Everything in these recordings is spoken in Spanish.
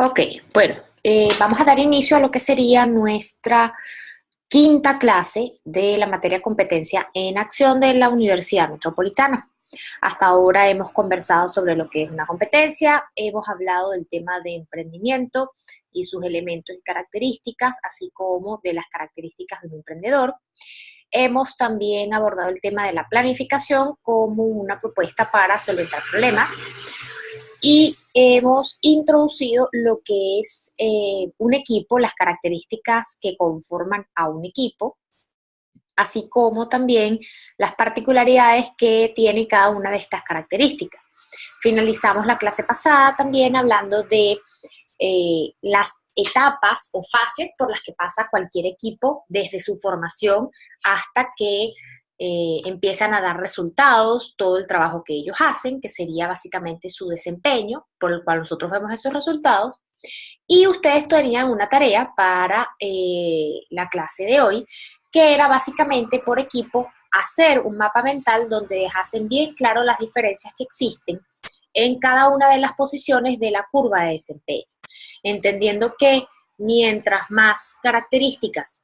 Ok, bueno, vamos a dar inicio a lo que sería nuestra quinta clase de la materia competencia en acción de la Universidad Metropolitana. Hasta ahora hemos conversado sobre lo que es una competencia, hemos hablado del tema de emprendimiento y sus elementos y características, así como de las características de un emprendedor. Hemos también abordado el tema de la planificación como una propuesta para solventar problemas y hemos introducido lo que es un equipo, las características que conforman a un equipo, así como también las particularidades que tiene cada una de estas características. Finalizamos la clase pasada también hablando de las etapas o fases por las que pasa cualquier equipo desde su formación hasta que empiezan a dar resultados, todo el trabajo que ellos hacen, que sería básicamente su desempeño, por el cual nosotros vemos esos resultados. Y ustedes tenían una tarea para la clase de hoy, que era básicamente por equipo hacer un mapa mental donde dejasen bien claro las diferencias que existen en cada una de las posiciones de la curva de desempeño, entendiendo que mientras más características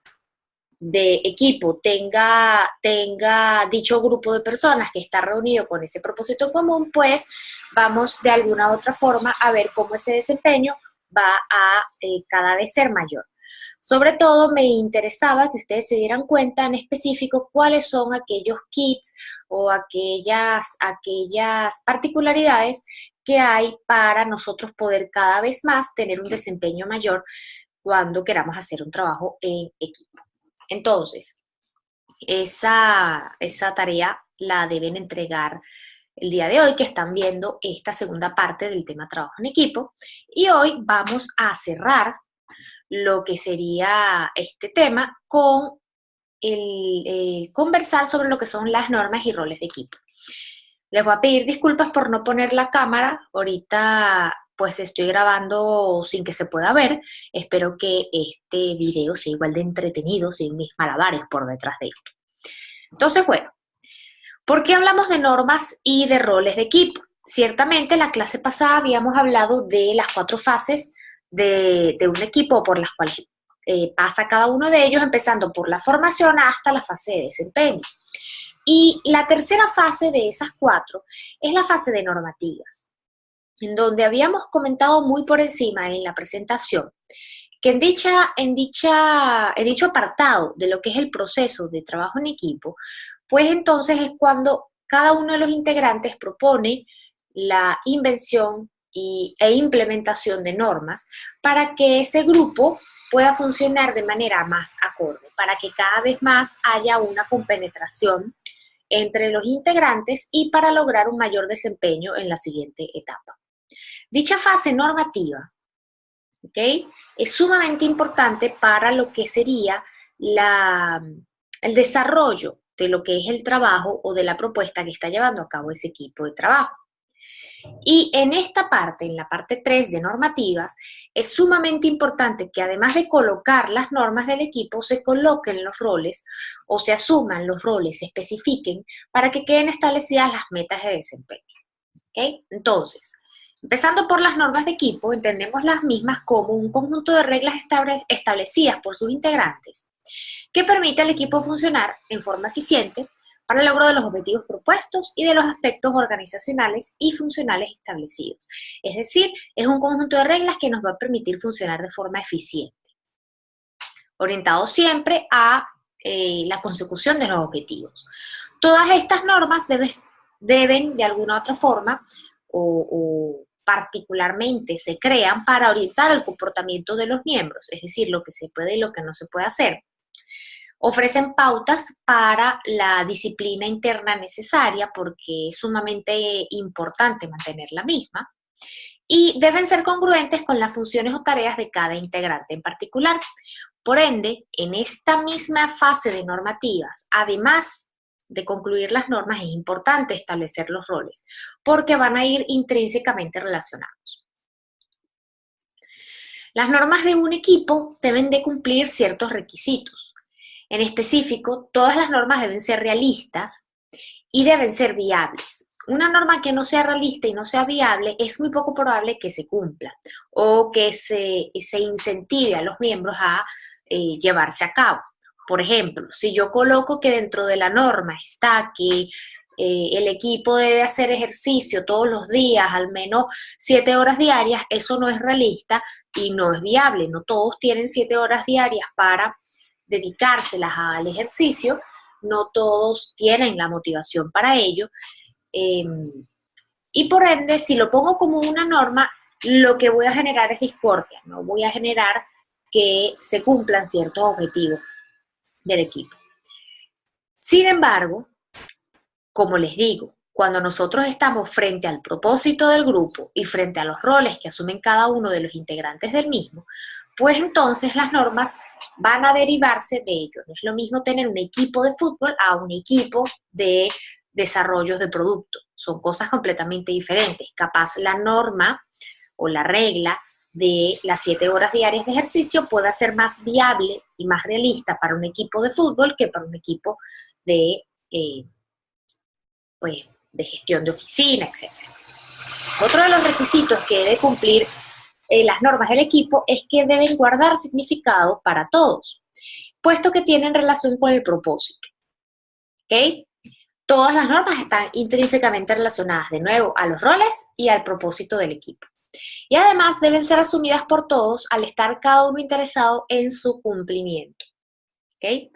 de equipo tenga dicho grupo de personas que está reunido con ese propósito común, pues vamos de alguna u otra forma a ver cómo ese desempeño va a cada vez ser mayor. Sobre todo me interesaba que ustedes se dieran cuenta en específico cuáles son aquellos kits o aquellas particularidades que hay para nosotros poder cada vez más tener un desempeño mayor cuando queramos hacer un trabajo en equipo. Entonces, esa tarea la deben entregar el día de hoy, que están viendo esta segunda parte del tema trabajo en equipo. Y hoy vamos a cerrar lo que sería este tema con el conversar sobre lo que son las normas y roles de equipo. Les voy a pedir disculpas por no poner la cámara. Ahorita pues estoy grabando sin que se pueda ver. Espero que este video sea igual de entretenido, sin mis malabares por detrás de esto. Entonces, bueno, ¿por qué hablamos de normas y de roles de equipo? Ciertamente, en la clase pasada habíamos hablado de las 4 fases de un equipo por las cuales pasa cada uno de ellos, empezando por la formación hasta la fase de desempeño. Y la tercera fase de esas 4 es la fase de normativas, en donde habíamos comentado muy por encima en la presentación que en dicho apartado de lo que es el proceso de trabajo en equipo, pues entonces es cuando cada uno de los integrantes propone la invención e implementación de normas para que ese grupo pueda funcionar de manera más acorde, para que cada vez más haya una compenetración entre los integrantes y para lograr un mayor desempeño en la siguiente etapa. Dicha fase normativa, ¿ok?, es sumamente importante para lo que sería el desarrollo de lo que es el trabajo o de la propuesta que está llevando a cabo ese equipo de trabajo. Y en esta parte, en la parte 3 de normativas, es sumamente importante que además de colocar las normas del equipo, se coloquen los roles o se asuman los roles, se especifiquen para que queden establecidas las metas de desempeño. ¿Okay? Entonces, empezando por las normas de equipo, entendemos las mismas como un conjunto de reglas establecidas por sus integrantes que permite al equipo funcionar en forma eficiente para el logro de los objetivos propuestos y de los aspectos organizacionales y funcionales establecidos. Es decir, es un conjunto de reglas que nos va a permitir funcionar de forma eficiente, orientado siempre a la consecución de los objetivos. Todas estas normas deben de alguna u otra forma o particularmente se crean para orientar el comportamiento de los miembros, es decir, lo que se puede y lo que no se puede hacer. Ofrecen pautas para la disciplina interna necesaria porque es sumamente importante mantener la misma y deben ser congruentes con las funciones o tareas de cada integrante en particular. Por ende, en esta misma fase de normativas, además de concluir las normas, es importante establecer los roles porque van a ir intrínsecamente relacionados. Las normas de un equipo deben de cumplir ciertos requisitos. En específico, todas las normas deben ser realistas y deben ser viables. una norma que no sea realista y no sea viable, es muy poco probable que se cumpla o que se incentive a los miembros a llevarse a cabo. Por ejemplo, si yo coloco que dentro de la norma está que el equipo debe hacer ejercicio todos los días, al menos 7 horas diarias, eso no es realista y no es viable. No todos tienen 7 horas diarias para dedicárselas al ejercicio, no todos tienen la motivación para ello. Eh, y por ende, si lo pongo como una norma, lo que voy a generar es discordia, no voy a generar que se cumplan ciertos objetivos del equipo. Sin embargo, como les digo, cuando nosotros estamos frente al propósito del grupo y frente a los roles que asumen cada uno de los integrantes del mismo, pues entonces las normas van a derivarse de ello. No es lo mismo tener un equipo de fútbol a un equipo de desarrollos de producto. Son cosas completamente diferentes. Capaz la norma o la regla de las 7 horas diarias de ejercicio pueda ser más viable y más realista para un equipo de fútbol que para un equipo de, pues, de gestión de oficina, etc. Otro de los requisitos que debe cumplir las normas del equipo es que deben guardar significado para todos, puesto que tienen relación con el propósito. ¿Ok? Todas las normas están intrínsecamente relacionadas, de nuevo, a los roles y al propósito del equipo. Y además deben ser asumidas por todos al estar cada uno interesado en su cumplimiento. ¿Ok?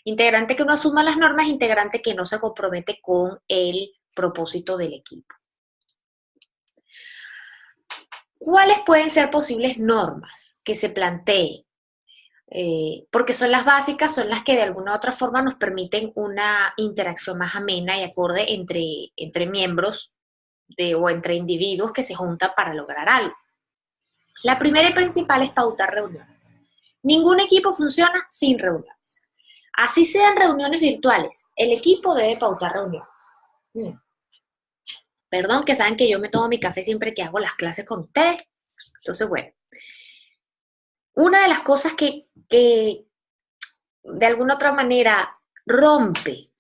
Integrante que no asuma las normas, integrante que no se compromete con el propósito del equipo. ¿Cuáles pueden ser posibles normas que se planteen? Porque son las básicas, son las que de alguna u otra forma nos permiten una interacción más amena y acorde entre miembros o entre individuos que se juntan para lograr algo. La primera y principal es pautar reuniones. Ningún equipo funciona sin reuniones. Así sean reuniones virtuales, el equipo debe pautar reuniones. Perdón, que saben que yo me tomo mi café siempre que hago las clases con ustedes. Entonces, bueno. Una de las cosas que de alguna otra manera rompe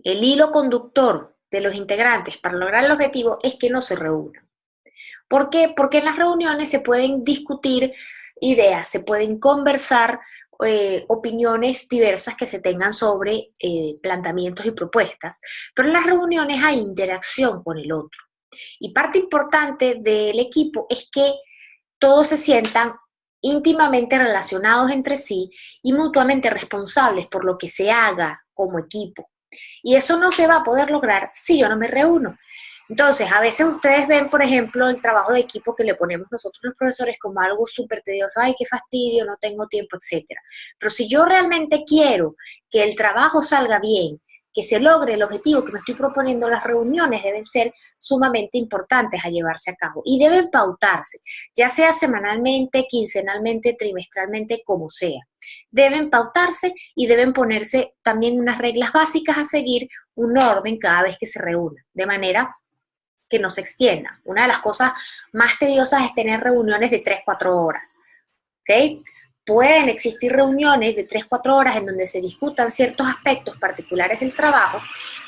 el hilo conductor de los integrantes para lograr el objetivo es que no se reúnan. ¿Por qué? Porque en las reuniones se pueden discutir ideas, se pueden conversar opiniones diversas que se tengan sobre planteamientos y propuestas, pero en las reuniones hay interacción con el otro. Y parte importante del equipo es que todos se sientan íntimamente relacionados entre sí y mutuamente responsables por lo que se haga como equipo. Y eso no se va a poder lograr si yo no me reúno. Entonces, a veces ustedes ven, por ejemplo, el trabajo de equipo que le ponemos nosotros los profesores como algo súper tedioso, ay, qué fastidio, no tengo tiempo, etcétera. Pero si yo realmente quiero que el trabajo salga bien, que se logre el objetivo que me estoy proponiendo, las reuniones deben ser sumamente importantes a llevarse a cabo y deben pautarse, ya sea semanalmente, quincenalmente, trimestralmente, como sea. Deben pautarse y deben ponerse también unas reglas básicas a seguir, un orden cada vez que se reúnan, de manera que no se extienda. Una de las cosas más tediosas es tener reuniones de 3-4 horas. ¿Ok? Pueden existir reuniones de 3-4 horas en donde se discutan ciertos aspectos particulares del trabajo,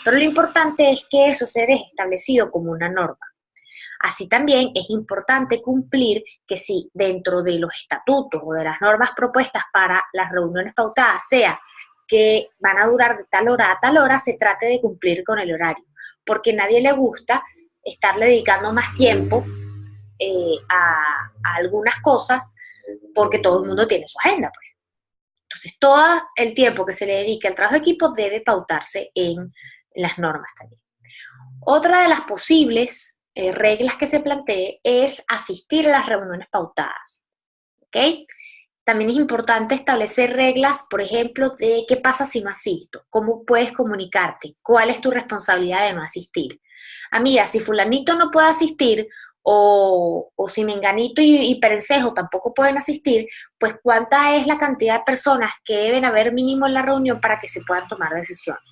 pero lo importante es que eso se deje establecido como una norma. Así también es importante cumplir que si dentro de los estatutos o de las normas propuestas para las reuniones pautadas sea que van a durar de tal hora a tal hora, se trate de cumplir con el horario, porque a nadie le gusta estarle dedicando más tiempo a algunas cosas porque todo el mundo tiene su agenda, pues. Entonces, todo el tiempo que se le dedique al trabajo de equipo debe pautarse en las normas también. Otra de las posibles reglas que se plantee es asistir a las reuniones pautadas. ¿Ok? También es importante establecer reglas, por ejemplo, de qué pasa si no asisto, cómo puedes comunicarte, cuál es tu responsabilidad de no asistir. Mira, si fulanito no puede asistir o si menganito y perencejo tampoco pueden asistir, pues cuánta es la cantidad de personas que deben haber mínimo en la reunión para que se puedan tomar decisiones.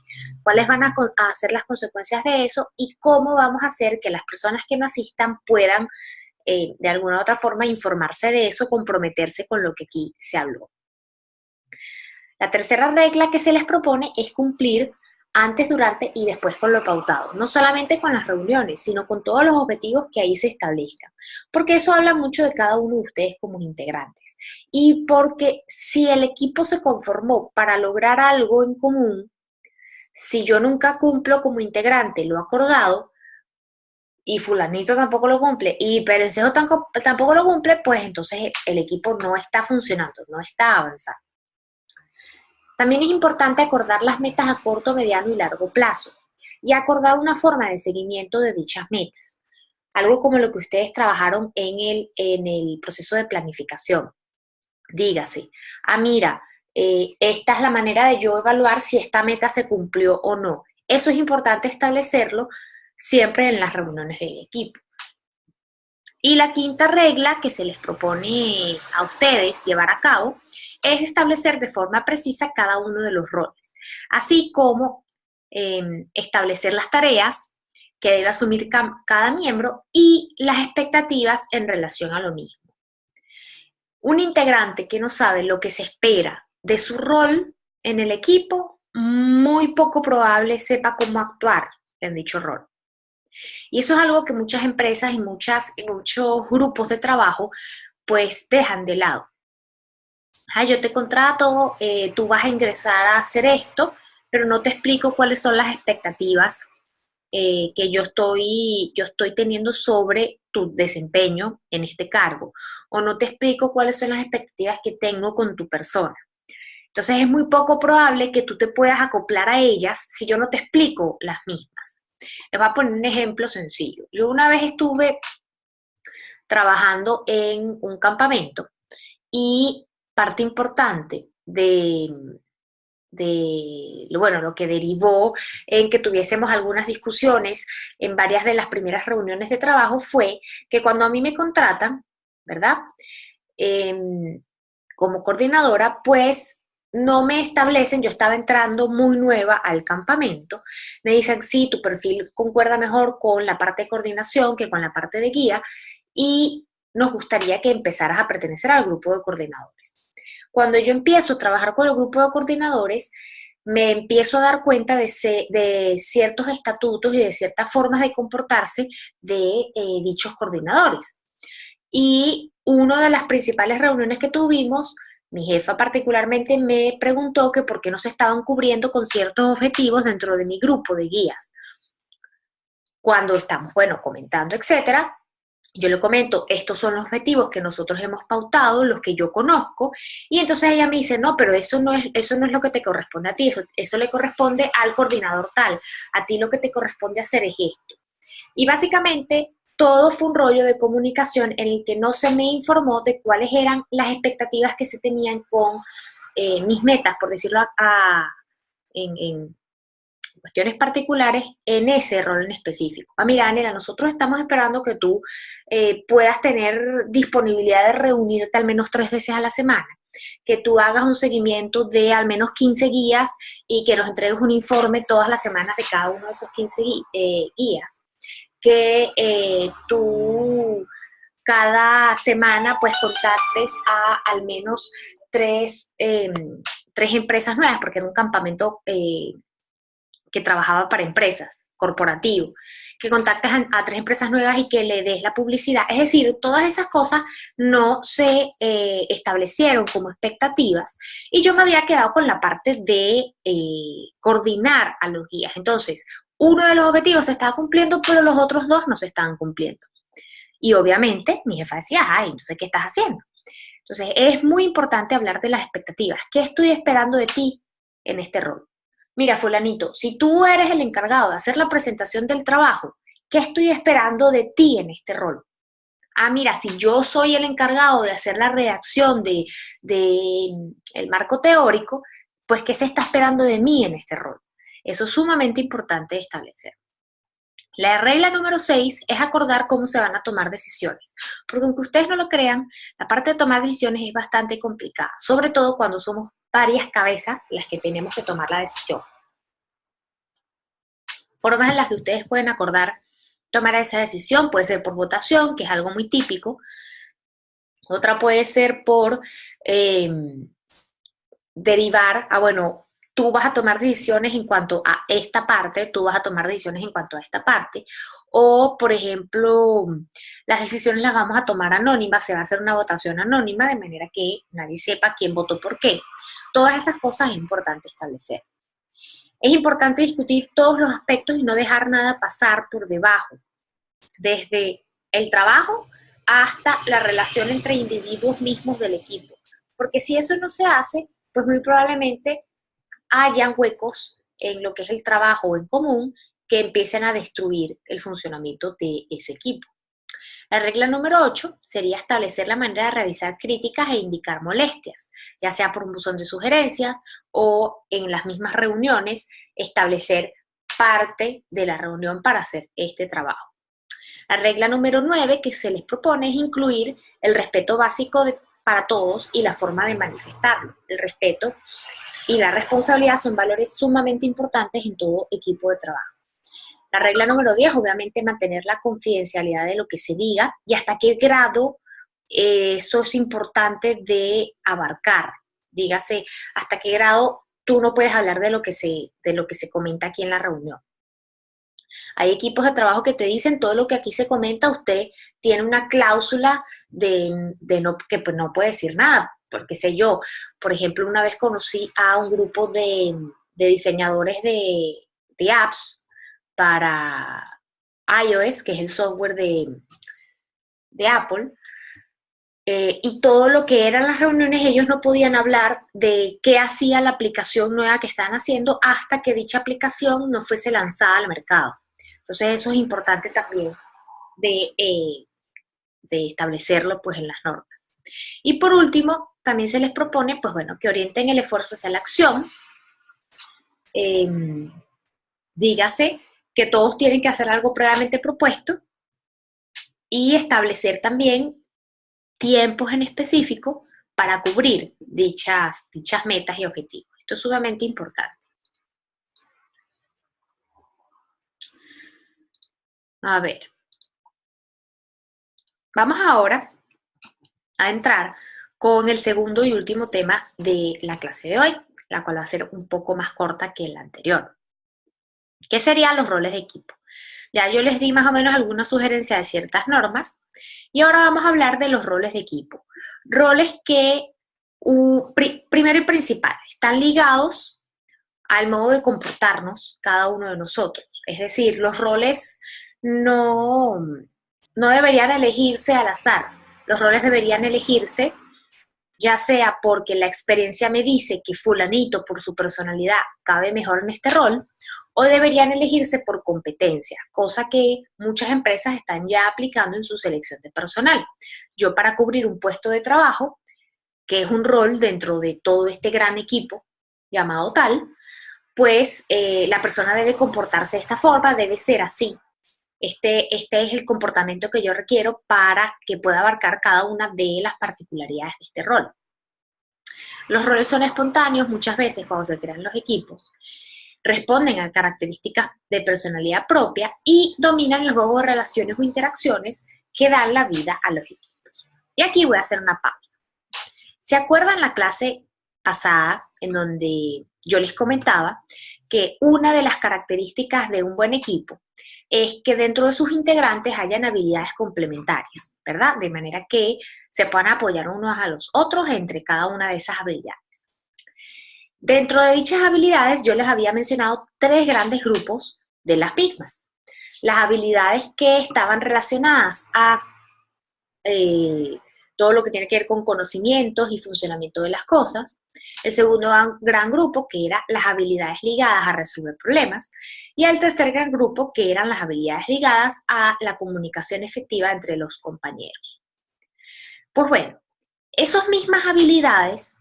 ¿Cuáles van a ser las consecuencias de eso y cómo vamos a hacer que las personas que no asistan puedan de alguna u otra forma informarse de eso, comprometerse con lo que aquí se habló? La tercera regla que se les propone es cumplir antes, durante y después con lo pautado. No solamente con las reuniones, sino con todos los objetivos que ahí se establezcan. Porque eso habla mucho de cada uno de ustedes como integrantes. Y porque si el equipo se conformó para lograr algo en común, si yo nunca cumplo como integrante lo acordado, y fulanito tampoco lo cumple, y perencejo tampoco lo cumple, pues entonces el equipo no está funcionando, no está avanzando. También es importante acordar las metas a corto, mediano y largo plazo y acordar una forma de seguimiento de dichas metas. Algo como lo que ustedes trabajaron en el proceso de planificación. Dígase, mira, esta es la manera de yo evaluar si esta meta se cumplió o no. Eso es importante establecerlo siempre en las reuniones del equipo. Y la quinta regla que se les propone a ustedes llevar a cabo es establecer de forma precisa cada uno de los roles, así como establecer las tareas que debe asumir cada miembro y las expectativas en relación a lo mismo. Un integrante que no sabe lo que se espera de su rol en el equipo, muy poco probable sepa cómo actuar en dicho rol. Y eso es algo que muchas empresas y muchos grupos de trabajo pues dejan de lado. Yo te contrato, tú vas a ingresar a hacer esto, pero no te explico cuáles son las expectativas que yo estoy teniendo sobre tu desempeño en este cargo, o no te explico cuáles son las expectativas que tengo con tu persona. Entonces es muy poco probable que tú te puedas acoplar a ellas si yo no te explico las mismas. Les voy a poner un ejemplo sencillo. Yo una vez estuve trabajando en un campamento y parte importante bueno, lo que derivó en que tuviésemos algunas discusiones en varias de las primeras reuniones de trabajo fue que cuando a mí me contratan, ¿verdad? Como coordinadora, pues no me establecen, yo estaba entrando muy nueva al campamento, me dicen, sí, tu perfil concuerda mejor con la parte de coordinación que con la parte de guía y nos gustaría que empezaras a pertenecer al grupo de coordinadores. Cuando yo empiezo a trabajar con el grupo de coordinadores, me empiezo a dar cuenta de ciertos estatutos y de ciertas formas de comportarse de dichos coordinadores. Y una de las principales reuniones que tuvimos, mi jefa particularmente me preguntó que por qué no se estaban cubriendo con ciertos objetivos dentro de mi grupo de guías. Cuando estamos, bueno, comentando, etcétera, yo le comento, estos son los objetivos que nosotros hemos pautado, los que yo conozco, y entonces ella me dice, no, pero eso no es lo que te corresponde a ti, eso le corresponde al coordinador tal, a ti lo que te corresponde hacer es esto. Y básicamente todo fue un rollo de comunicación en el que no se me informó de cuáles eran las expectativas que se tenían con mis metas, por decirlo en cuestiones particulares en ese rol en específico. Mira, Anela, nosotros estamos esperando que tú puedas tener disponibilidad de reunirte al menos 3 veces a la semana, que tú hagas un seguimiento de al menos 15 guías y que nos entregues un informe todas las semanas de cada uno de esos 15 guías, que tú cada semana pues contactes a al menos 3 empresas nuevas, porque era un campamento que trabajaba para empresas, corporativo, que contactes a 3 empresas nuevas y que le des la publicidad. Es decir, todas esas cosas no se establecieron como expectativas y yo me había quedado con la parte de coordinar a los guías. Entonces, uno de los objetivos se estaba cumpliendo, pero los otros 2 no se estaban cumpliendo. Y obviamente mi jefa decía, entonces, ¿qué estás haciendo? Entonces, es muy importante hablar de las expectativas. ¿Qué estoy esperando de ti en este rol? Mira, fulanito, si tú eres el encargado de hacer la presentación del trabajo, ¿qué estoy esperando de ti en este rol? Mira, si yo soy el encargado de hacer la redacción de el marco teórico, pues ¿qué se está esperando de mí en este rol? Eso es sumamente importante de establecer. La regla número 6 es acordar cómo se van a tomar decisiones, porque aunque ustedes no lo crean, la parte de tomar decisiones es bastante complicada, sobre todo cuando somos varias cabezas las que tenemos que tomar la decisión. Formas en las que ustedes pueden acordar tomar esa decisión, puede ser por votación, que es algo muy típico, otra puede ser por derivar bueno, tú vas a tomar decisiones en cuanto a esta parte, tú vas a tomar decisiones en cuanto a esta parte, o por ejemplo, las decisiones las vamos a tomar anónimas, se va a hacer una votación anónima de manera que nadie sepa quién votó por qué. Todas esas cosas es importante establecer. Es importante discutir todos los aspectos y no dejar nada pasar por debajo, desde el trabajo hasta la relación entre individuos mismos del equipo. Porque si eso no se hace, pues muy probablemente hayan huecos en lo que es el trabajo en común que empiecen a destruir el funcionamiento de ese equipo. La regla número 8 sería establecer la manera de realizar críticas e indicar molestias, ya sea por un buzón de sugerencias o en las mismas reuniones establecer parte de la reunión para hacer este trabajo. La regla número 9 que se les propone es incluir el respeto básico para todos y la forma de manifestarlo. El respeto y la responsabilidad son valores sumamente importantes en todo equipo de trabajo. La regla número 10, obviamente, mantener la confidencialidad de lo que se diga y hasta qué grado eso es importante de abarcar. Dígase, hasta qué grado tú no puedes hablar de lo que se comenta aquí en la reunión. Hay equipos de trabajo que te dicen todo lo que aquí se comenta, usted tiene una cláusula que pues, no puede decir nada, porque sé yo, por ejemplo, una vez conocí a un grupo de diseñadores de apps para iOS, que es el software de Apple, y todo lo que eran las reuniones, ellos no podían hablar de qué hacía la aplicación nueva que estaban haciendo hasta que dicha aplicación no fuese lanzada al mercado. Entonces eso es importante también de establecerlo pues en las normas. Y por último, también se les propone pues bueno, que orienten el esfuerzo hacia la acción. Dígase que todos tienen que hacer algo previamente propuesto y establecer también tiempos en específico para cubrir dichas metas y objetivos. Esto es sumamente importante. A ver, vamos ahora a entrar con el segundo y último tema de la clase de hoy, la cual va a ser un poco más corta que la anterior. ¿Qué serían los roles de equipo? Ya yo les di más o menos alguna sugerencia de ciertas normas y ahora vamos a hablar de los roles de equipo. Roles que, primero y principal, están ligados al modo de comportarnos cada uno de nosotros. Es decir, los roles no deberían elegirse al azar. Los roles deberían elegirse ya sea porque la experiencia me dice que fulanito por su personalidad cabe mejor en este rol, o deberían elegirse por competencia, cosa que muchas empresas están ya aplicando en su selección de personal. Yo para cubrir un puesto de trabajo, que es un rol dentro de todo este gran equipo llamado tal, pues la persona debe comportarse de esta forma, debe ser así. Este es el comportamiento que yo requiero para que pueda abarcar cada una de las particularidades de este rol. Los roles son espontáneos muchas veces cuando se crean los equipos, responden a características de personalidad propia y dominan el juego de relaciones o interacciones que dan la vida a los equipos. Y aquí voy a hacer una pausa. ¿Se acuerdan la clase pasada en donde yo les comentaba que una de las características de un buen equipo es que dentro de sus integrantes hayan habilidades complementarias, ¿verdad? De manera que se puedan apoyar unos a los otros entre cada una de esas habilidades. Dentro de dichas habilidades yo les había mencionado 3 grandes grupos de las mismas. Las habilidades que estaban relacionadas a todo lo que tiene que ver con conocimientos y funcionamiento de las cosas. El segundo gran grupo, que eran las habilidades ligadas a resolver problemas. Y el tercer gran grupo, que eran las habilidades ligadas a la comunicación efectiva entre los compañeros. Pues bueno, esas mismas habilidades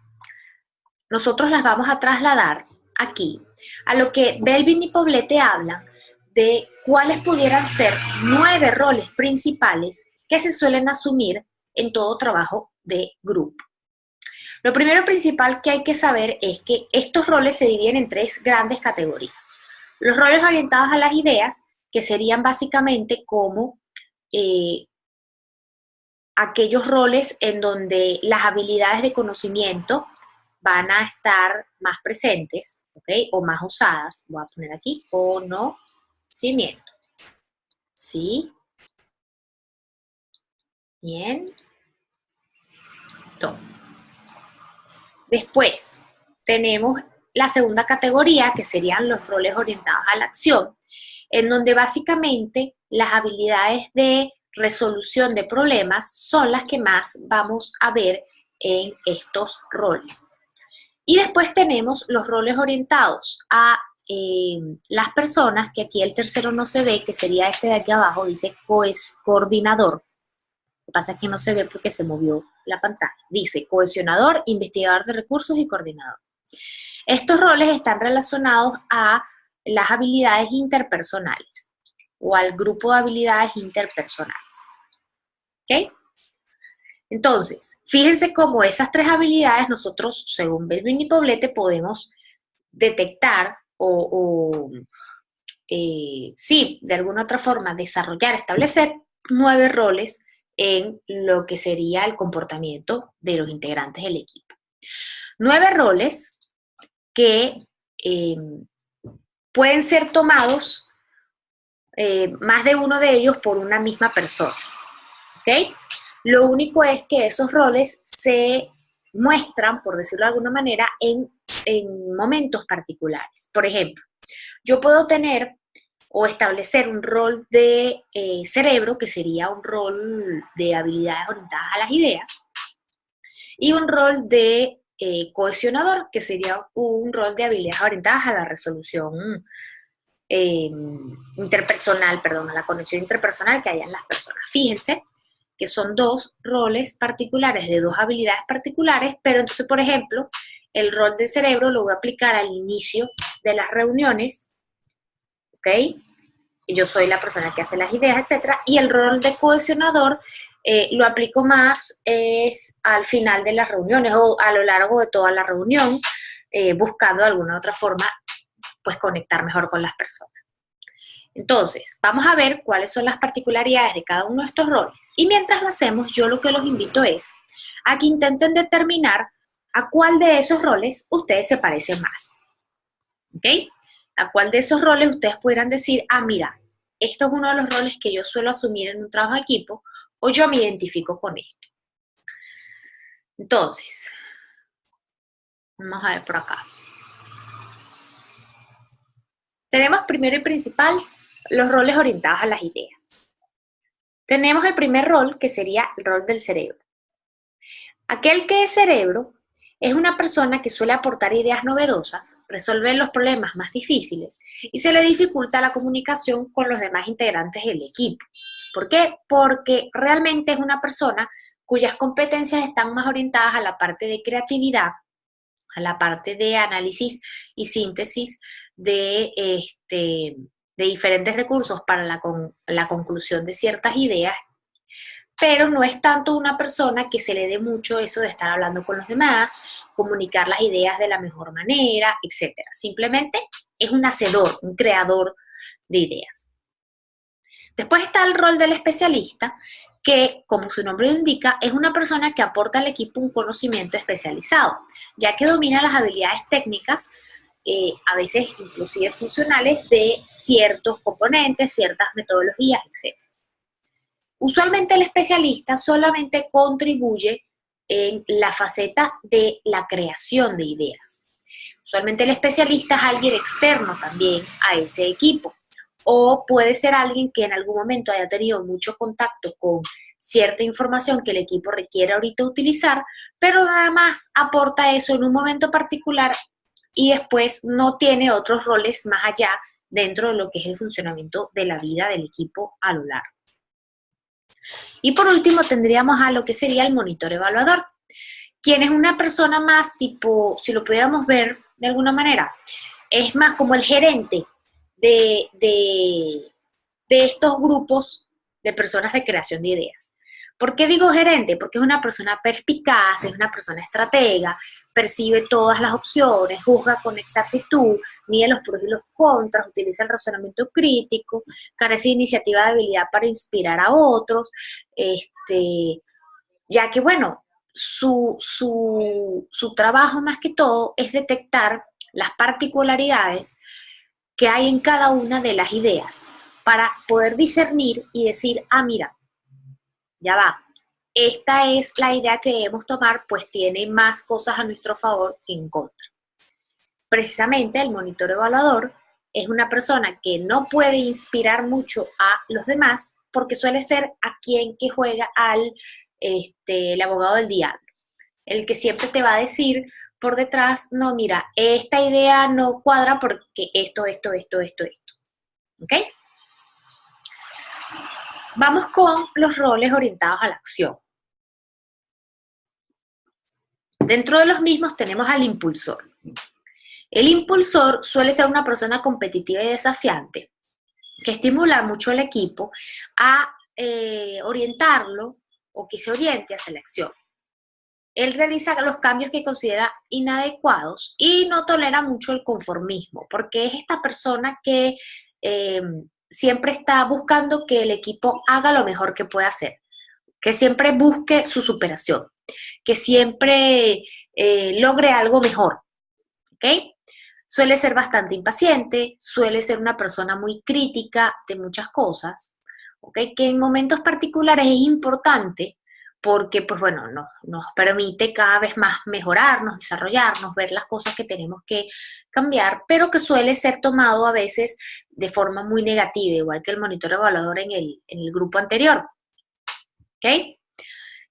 nosotros las vamos a trasladar aquí a lo que Belvin y Poblete hablan de cuáles pudieran ser 9 roles principales que se suelen asumir en todo trabajo de grupo. Lo primero principal que hay que saber es que estos roles se dividen en 3 grandes categorías. Los roles orientados a las ideas, que serían básicamente como aquellos roles en donde las habilidades de conocimiento van a estar más presentes, ¿ok? O más usadas. Voy a poner aquí conocimiento. Sí. Bien. Después tenemos la segunda categoría, que serían los roles orientados a la acción, en donde básicamente las habilidades de resolución de problemas son las que más vamos a ver en estos roles. Y después tenemos los roles orientados a las personas, que aquí el tercero no se ve, que sería este de aquí abajo, dice coordinador. Lo que pasa es que no se ve porque se movió la pantalla. Dice cohesionador, investigador de recursos y coordinador. Estos roles están relacionados a las habilidades interpersonales o al grupo de habilidades interpersonales. ¿Ok? Entonces, fíjense cómo esas tres habilidades nosotros, según Belvin y Poblete, podemos detectar sí, de alguna otra forma, desarrollar, establecer 9 roles en lo que sería el comportamiento de los integrantes del equipo. 9 roles que pueden ser tomados, más de uno de ellos, por una misma persona. ¿Ok? Lo único es que esos roles se muestran, por decirlo de alguna manera, en momentos particulares. Por ejemplo, yo puedo tener o establecer un rol de cerebro, que sería un rol de habilidades orientadas a las ideas, y un rol de cohesionador, que sería un rol de habilidades orientadas a la resolución interpersonal, perdón, a la conexión interpersonal que hay en las personas. Fíjense que son 2 roles particulares de 2 habilidades particulares, pero entonces, por ejemplo, el rol del cerebro lo voy a aplicar al inicio de las reuniones, ¿ok? Yo soy la persona que hace las ideas, etcétera, y el rol de cohesionador lo aplico más al final de las reuniones o a lo largo de toda la reunión, buscando de alguna u otra forma, pues, conectar mejor con las personas. Entonces, vamos a ver cuáles son las particularidades de cada uno de estos roles. Y mientras lo hacemos, yo lo que los invito es a que intenten determinar a cuál de esos roles ustedes se parecen más. ¿Ok? A cuál de esos roles ustedes pudieran decir, ah, mira, esto es uno de los roles que yo suelo asumir en un trabajo de equipo, o yo me identifico con esto. Entonces, vamos a ver por acá. Tenemos primero y principal los roles orientados a las ideas. Tenemos el primer rol, que sería el rol del cerebro. Aquel que es cerebro es una persona que suele aportar ideas novedosas, resolver los problemas más difíciles y se le dificulta la comunicación con los demás integrantes del equipo. ¿Por qué? Porque realmente es una persona cuyas competencias están más orientadas a la parte de creatividad, a la parte de análisis y síntesis de diferentes recursos para la conclusión de ciertas ideas, pero no es tanto una persona que se le dé mucho eso de estar hablando con los demás, comunicar las ideas de la mejor manera, etc. Simplemente es un hacedor, un creador de ideas. Después está el rol del especialista, que, como su nombre lo indica, es una persona que aporta al equipo un conocimiento especializado, ya que domina las habilidades técnicas, a veces inclusive funcionales, de ciertos componentes, ciertas metodologías, etc. Usualmente el especialista solamente contribuye en la faceta de la creación de ideas. Usualmente el especialista es alguien externo también a ese equipo, o puede ser alguien que en algún momento haya tenido mucho contacto con cierta información que el equipo requiere ahorita utilizar, pero nada más aporta eso en un momento particular y después no tiene otros roles más allá dentro de lo que es el funcionamiento de la vida del equipo a lo largo. Y por último tendríamos a lo que sería el monitor evaluador, quien es una persona más tipo, si lo pudiéramos ver de alguna manera, es más como el gerente de estos grupos de personas de creación de ideas. ¿Por qué digo gerente? Porque es una persona perspicaz, es una persona estratega, percibe todas las opciones, juzga con exactitud, mide los pros y los contras, utiliza el razonamiento crítico, carece de iniciativa de habilidad para inspirar a otros, ya que, bueno, su trabajo más que todo es detectar las particularidades que hay en cada una de las ideas para poder discernir y decir, ah, mira, ya va, esta es la idea que debemos tomar, pues tiene más cosas a nuestro favor que en contra. Precisamente el monitor evaluador es una persona que no puede inspirar mucho a los demás porque suele ser a quien que juega al el abogado del diablo, el que siempre te va a decir por detrás, no, mira, esta idea no cuadra porque esto. ¿Ok? Vamos con los roles orientados a la acción. Dentro de los mismos tenemos al impulsor. El impulsor suele ser una persona competitiva y desafiante que estimula mucho al equipo a orientarlo o que se oriente hacia la acción. Él realiza los cambios que considera inadecuados y no tolera mucho el conformismo, porque es esta persona que siempre está buscando que el equipo haga lo mejor que pueda hacer, que siempre busque su superación, que siempre logre algo mejor, ¿ok? Suele ser bastante impaciente, suele ser una persona muy crítica de muchas cosas, ¿ok? Que en momentos particulares es importante porque, pues bueno, nos permite cada vez más mejorarnos, desarrollarnos, ver las cosas que tenemos que cambiar, pero que suele ser tomado a veces de forma muy negativa, igual que el monitor evaluador en el grupo anterior, ¿ok?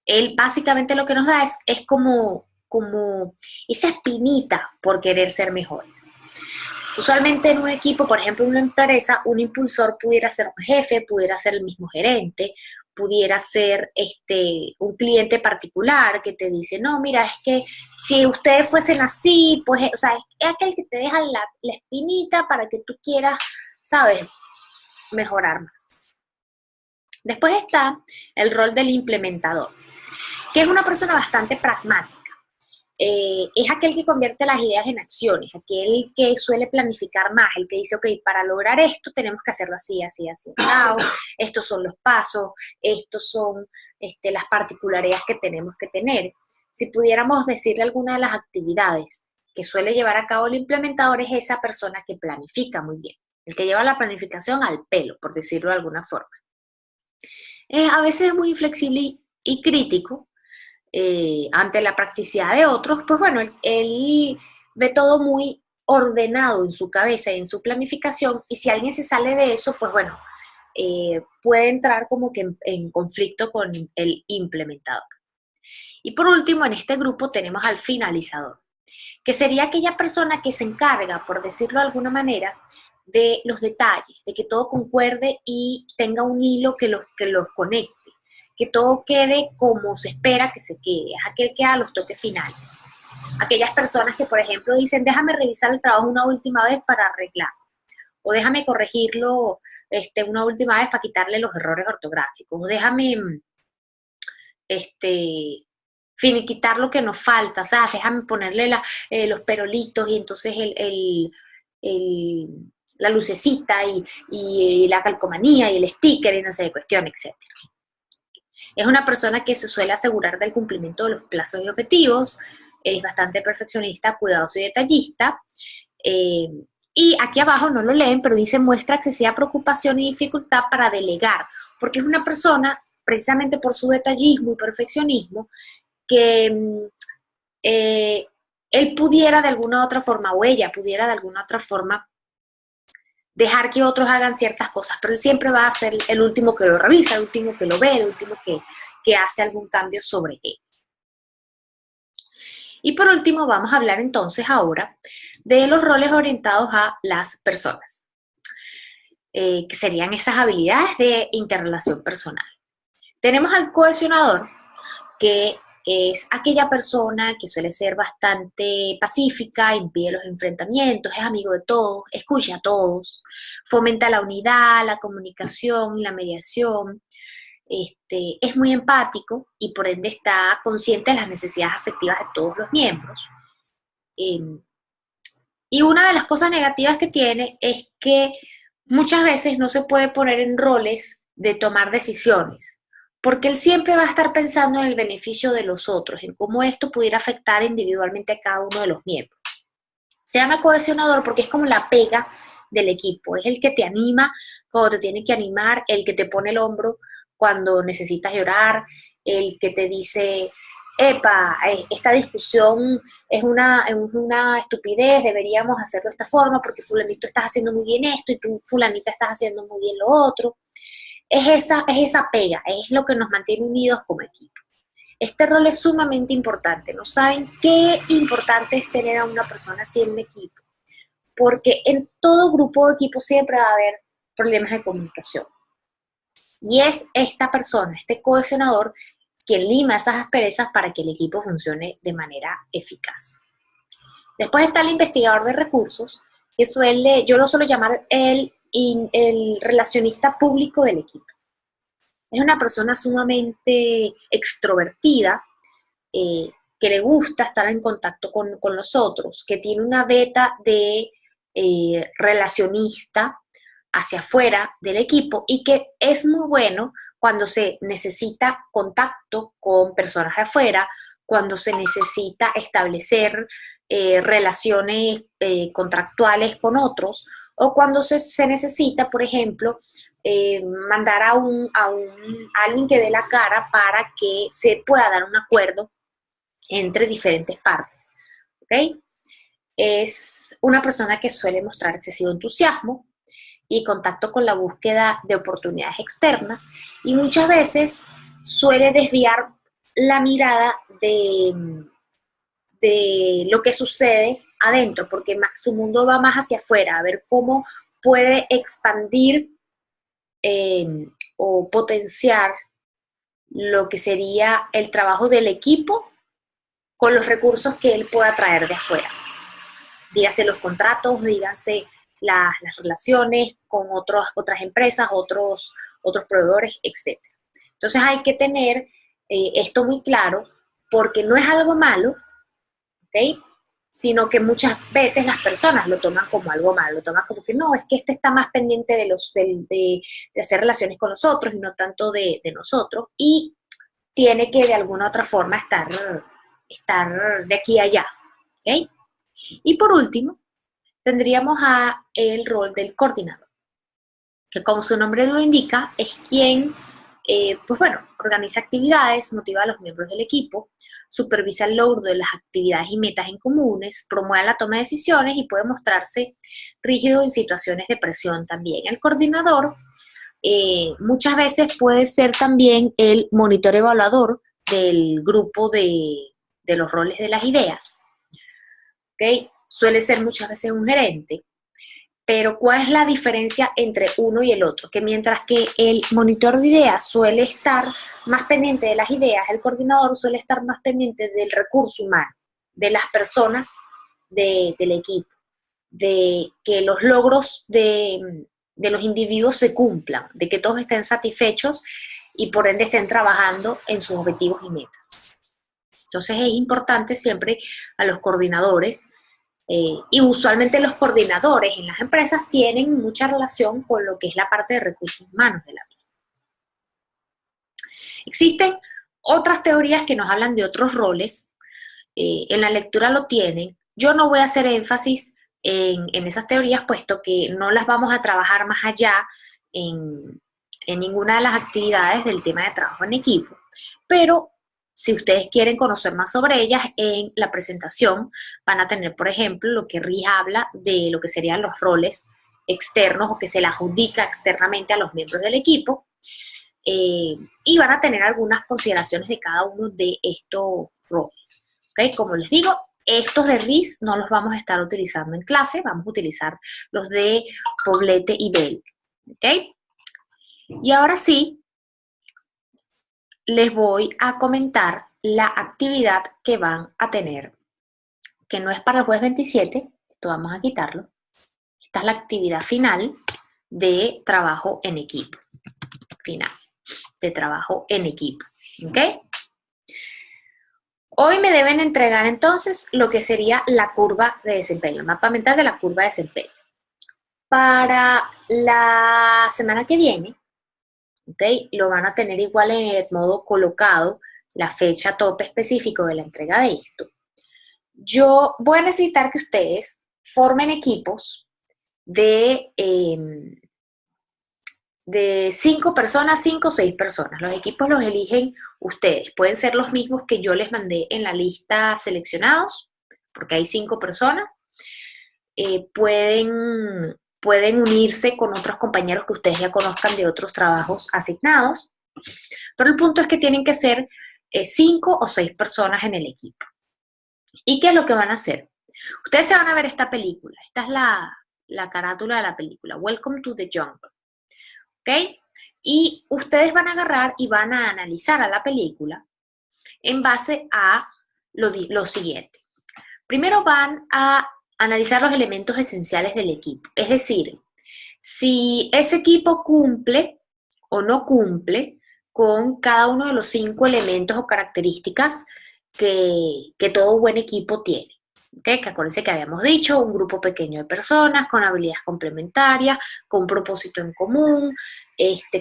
Él básicamente lo que nos da es como esa espinita por querer ser mejores. Usualmente en un equipo, por ejemplo en una empresa, un impulsor pudiera ser un jefe, pudiera ser el mismo gerente, pudiera ser un cliente particular que te dice, no, mira, es que si ustedes fuesen así, pues, o sea, es aquel que te deja la espinita para que tú quieras, ¿sabes?, mejorar más. Después está el rol del implementador, que es una persona bastante pragmática. Es aquel que convierte las ideas en acciones, aquel que suele planificar más, el que dice, ok, para lograr esto tenemos que hacerlo así, estos son los pasos, estos son las particularidades que tenemos que tener. Si pudiéramos decirle alguna de las actividades que suele llevar a cabo el implementador, es esa persona que planifica muy bien, el que lleva la planificación al pelo, por decirlo de alguna forma. A veces es muy inflexible y crítico, ante la practicidad de otros, pues bueno, él ve todo muy ordenado en su cabeza y en su planificación, y si alguien se sale de eso, pues bueno, puede entrar como que en conflicto con el implementador. Y por último, en este grupo tenemos al finalizador, que sería aquella persona que se encarga, por decirlo de alguna manera, de los detalles, de que todo concuerde y tenga un hilo que los conecte, que todo quede como se espera que se quede, es aquel que da los toques finales. Aquellas personas que, por ejemplo, dicen, déjame revisar el trabajo una última vez para arreglar, o déjame corregirlo una última vez para quitarle los errores ortográficos, o déjame finiquitar lo que nos falta, o sea, déjame ponerle los perolitos y entonces la lucecita y la calcomanía y el sticker y no sé de cuestión, etc. Es una persona que se suele asegurar del cumplimiento de los plazos y objetivos, es bastante perfeccionista, cuidadoso y detallista. Y aquí abajo no lo leen, pero dice muestra excesiva preocupación y dificultad para delegar, porque es una persona, precisamente por su detallismo y perfeccionismo, que él pudiera de alguna u otra forma, o ella pudiera de alguna u otra forma, dejar que otros hagan ciertas cosas, pero él siempre va a ser el último que lo revisa, el último que lo ve, el último que hace algún cambio sobre él. Y por último, vamos a hablar entonces ahora de los roles orientados a las personas, que serían esas habilidades de interrelación personal. Tenemos al cohesionador, que es aquella persona que suele ser bastante pacífica, impide los enfrentamientos, es amigo de todos, escucha a todos, fomenta la unidad, la comunicación y la mediación, es muy empático y por ende está consciente de las necesidades afectivas de todos los miembros. Y una de las cosas negativas que tiene es que muchas veces no se puede poner en roles de tomar decisiones, porque él siempre va a estar pensando en el beneficio de los otros, en cómo esto pudiera afectar individualmente a cada uno de los miembros. Se llama cohesionador porque es como la pega del equipo, es el que te anima cuando te tiene que animar, el que te pone el hombro cuando necesitas llorar, el que te dice, epa, esta discusión es una estupidez, deberíamos hacerlo de esta forma porque fulanito estás haciendo muy bien esto y tú fulanita estás haciendo muy bien lo otro. Es esa pega, es lo que nos mantiene unidos como equipo. Este rol es sumamente importante. ¿No saben qué importante es tener a una persona así en un equipo? Porque en todo grupo de equipo siempre va a haber problemas de comunicación. Y es esta persona, este cohesionador, quien lima esas asperezas para que el equipo funcione de manera eficaz. Después está el investigador de recursos, que yo lo suelo llamar el relacionista público del equipo. Es una persona sumamente extrovertida, que le gusta estar en contacto con los otros, que tiene una beta de relacionista hacia afuera del equipo y que es muy bueno cuando se necesita contacto con personas de afuera, cuando se necesita establecer relaciones contractuales con otros o cuando se necesita, por ejemplo, mandar a alguien que dé la cara para que se pueda dar un acuerdo entre diferentes partes. ¿Ok? Es una persona que suele mostrar excesivo entusiasmo y contacto con la búsqueda de oportunidades externas y muchas veces suele desviar la mirada de lo que sucede adentro, porque su mundo va más hacia afuera, a ver cómo puede expandir o potenciar lo que sería el trabajo del equipo con los recursos que él pueda traer de afuera. Dígase los contratos, dígase las relaciones con otras empresas, otros proveedores, etc. Entonces hay que tener esto muy claro porque no es algo malo, ¿ok? Sino que muchas veces las personas lo toman como algo malo, lo toman como que no, es que este está más pendiente de hacer relaciones con nosotros y no tanto de nosotros, y tiene que de alguna u otra forma estar de aquí a allá, ¿ok? Y por último, tendríamos el rol del coordinador, que como su nombre lo indica, es quien, pues bueno, organiza actividades, motiva a los miembros del equipo, supervisa el logro de las actividades y metas en comunes, promueve la toma de decisiones y puede mostrarse rígido en situaciones de presión también. El coordinador muchas veces puede ser también el monitor evaluador del grupo de los roles de las ideas, ¿ok? Suele ser muchas veces un gerente, pero ¿cuál es la diferencia entre uno y el otro? Que mientras que el monitor de ideas suele estar más pendiente de las ideas, el coordinador suele estar más pendiente del recurso humano, de las personas del equipo, de que los logros de los individuos se cumplan, de que todos estén satisfechos y por ende estén trabajando en sus objetivos y metas. Entonces es importante siempre a los coordinadores, y usualmente los coordinadores en las empresas tienen mucha relación con lo que es la parte de recursos humanos de la vida. Existen otras teorías que nos hablan de otros roles, en la lectura lo tienen. Yo no voy a hacer énfasis en esas teorías, puesto que no las vamos a trabajar más allá en ninguna de las actividades del tema de trabajo en equipo, pero si ustedes quieren conocer más sobre ellas, en la presentación van a tener, por ejemplo, lo que RIS habla de lo que serían los roles externos o que se le adjudica externamente a los miembros del equipo, y van a tener algunas consideraciones de cada uno de estos roles. ¿Okay? Como les digo, estos de RIS no los vamos a estar utilizando en clase, vamos a utilizar los de Poblete y Bell. ¿Okay? Y ahora sí, les voy a comentar la actividad que van a tener, que no es para el jueves 27, esto vamos a quitarlo. Esta es la actividad final de trabajo en equipo. Final de trabajo en equipo. ¿Ok? Hoy me deben entregar entonces lo que sería la curva de desempeño, el mapa mental de la curva de desempeño. Para la semana que viene, ¿ok? Lo van a tener igual en el modo colocado, la fecha tope específico de la entrega de esto. Yo voy a necesitar que ustedes formen equipos de 5 personas, 5 o 6 personas. Los equipos los eligen ustedes. Pueden ser los mismos que yo les mandé en la lista seleccionados, porque hay 5 personas. Pueden unirse con otros compañeros que ustedes ya conozcan de otros trabajos asignados. Pero el punto es que tienen que ser 5 o 6 personas en el equipo. ¿Y qué es lo que van a hacer? Ustedes se van a ver esta película. Esta es la carátula de la película, Welcome to the Jungle. ¿Ok? Y ustedes van a agarrar y van a analizar a la película en base a lo siguiente. Primero van a analizar los elementos esenciales del equipo. Es decir, si ese equipo cumple o no cumple con cada uno de los 5 elementos o características que todo buen equipo tiene. ¿Okay? Que acuérdense que habíamos dicho, un grupo pequeño de personas con habilidades complementarias, con propósito en común,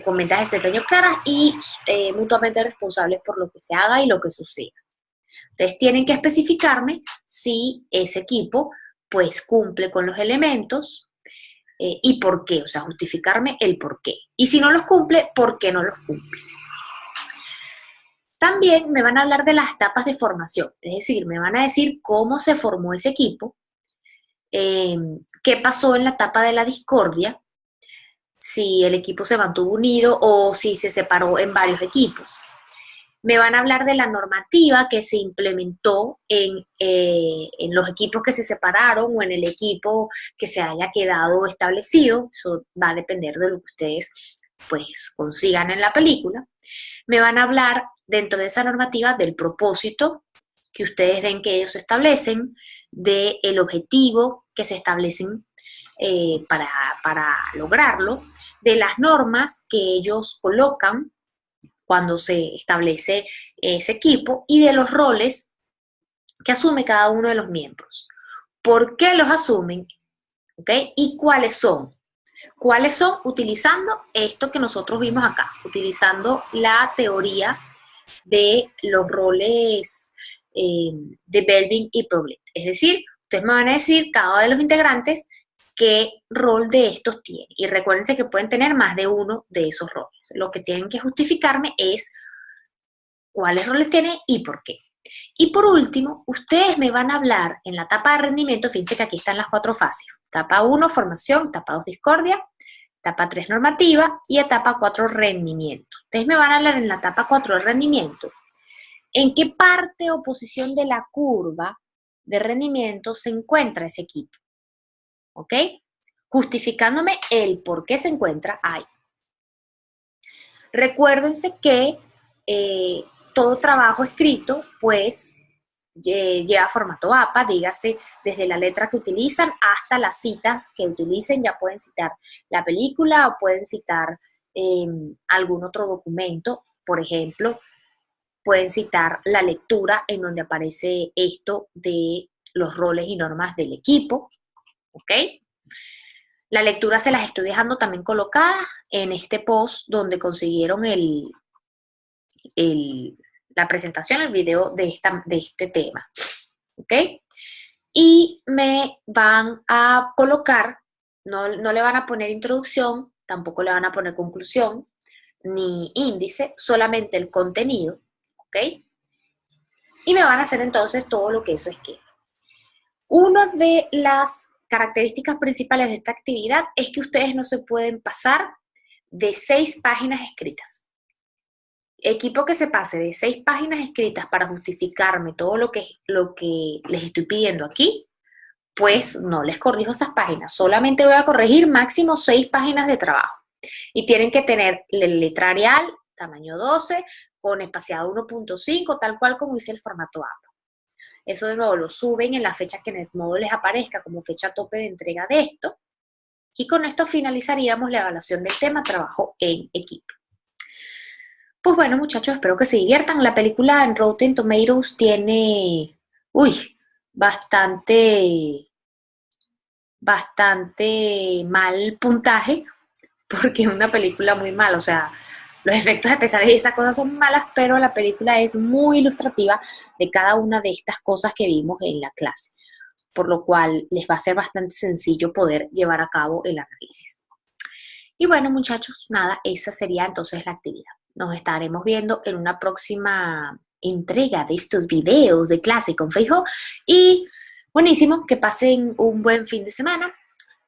con ventajas de desempeño claras y mutuamente responsables por lo que se haga y lo que suceda. Entonces tienen que especificarme si ese equipo pues cumple con los elementos y por qué, o sea, justificarme el por qué. Y si no los cumple, ¿por qué no los cumple? También me van a hablar de las etapas de formación, es decir, me van a decir cómo se formó ese equipo, qué pasó en la etapa de la discordia, si el equipo se mantuvo unido o si se separó en varios equipos. Me van a hablar de la normativa que se implementó en los equipos que se separaron o en el equipo que se haya quedado establecido. Eso va a depender de lo que ustedes pues consigan en la película. Me van a hablar dentro de esa normativa del propósito que ustedes ven que ellos establecen, del objetivo que se establecen para lograrlo, de las normas que ellos colocan cuando se establece ese equipo y de los roles que asume cada uno de los miembros. ¿Por qué los asumen? ¿Okay? ¿Y cuáles son? ¿Cuáles son? Utilizando esto que nosotros vimos acá, utilizando la teoría de los roles de Belbin y Poblet. Es decir, ustedes me van a decir cada uno de los integrantes qué rol de estos tiene. Y recuérdense que pueden tener más de uno de esos roles. Lo que tienen que justificarme es cuáles roles tiene y por qué. Y por último, ustedes me van a hablar en la etapa de rendimiento, fíjense que aquí están las 4 fases. Etapa 1, formación, etapa 2, discordia, etapa 3, normativa y etapa 4, rendimiento. Ustedes me van a hablar en la etapa 4 de rendimiento, en qué parte o posición de la curva de rendimiento se encuentra ese equipo. ¿Ok? Justificándome el por qué se encuentra ahí. Recuérdense que todo trabajo escrito, pues, lleva formato APA, dígase, desde la letra que utilizan hasta las citas que utilicen, ya pueden citar la película o pueden citar algún otro documento, por ejemplo, pueden citar la lectura en donde aparece esto de los roles y normas del equipo, ¿ok? La lectura se las estoy dejando también colocadas en este post donde consiguieron la presentación, el video de este tema, ¿ok? Y me van a colocar, no le van a poner introducción, tampoco le van a poner conclusión, ni índice, solamente el contenido, ¿ok? Y me van a hacer entonces todo lo que eso esquema. Una de las características principales de esta actividad es que ustedes no se pueden pasar de 6 páginas escritas. Equipo que se pase de 6 páginas escritas para justificarme todo lo que les estoy pidiendo aquí, pues no les corrijo esas páginas. Solamente voy a corregir máximo 6 páginas de trabajo. Y tienen que tener el letra Arial, tamaño 12, con espaciado 1.5, tal cual como dice el formato APA. Eso de nuevo lo suben en la fecha que en el modo les aparezca como fecha tope de entrega de esto. Y con esto finalizaríamos la evaluación del tema trabajo en equipo. Pues bueno, muchachos, espero que se diviertan. La película en Rotten Tomatoes tiene, bastante mal puntaje, porque es una película muy mala. O sea, los efectos especiales y esas cosas son malas, pero la película es muy ilustrativa de cada una de estas cosas que vimos en la clase, por lo cual les va a ser bastante sencillo poder llevar a cabo el análisis. Y bueno, muchachos, nada, esa sería entonces la actividad. Nos estaremos viendo en una próxima entrega de estos videos de clase con Feijo. Y buenísimo, que pasen un buen fin de semana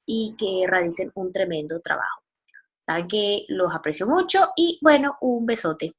y que realicen un tremendo trabajo. Saben que los aprecio mucho y bueno, un besote.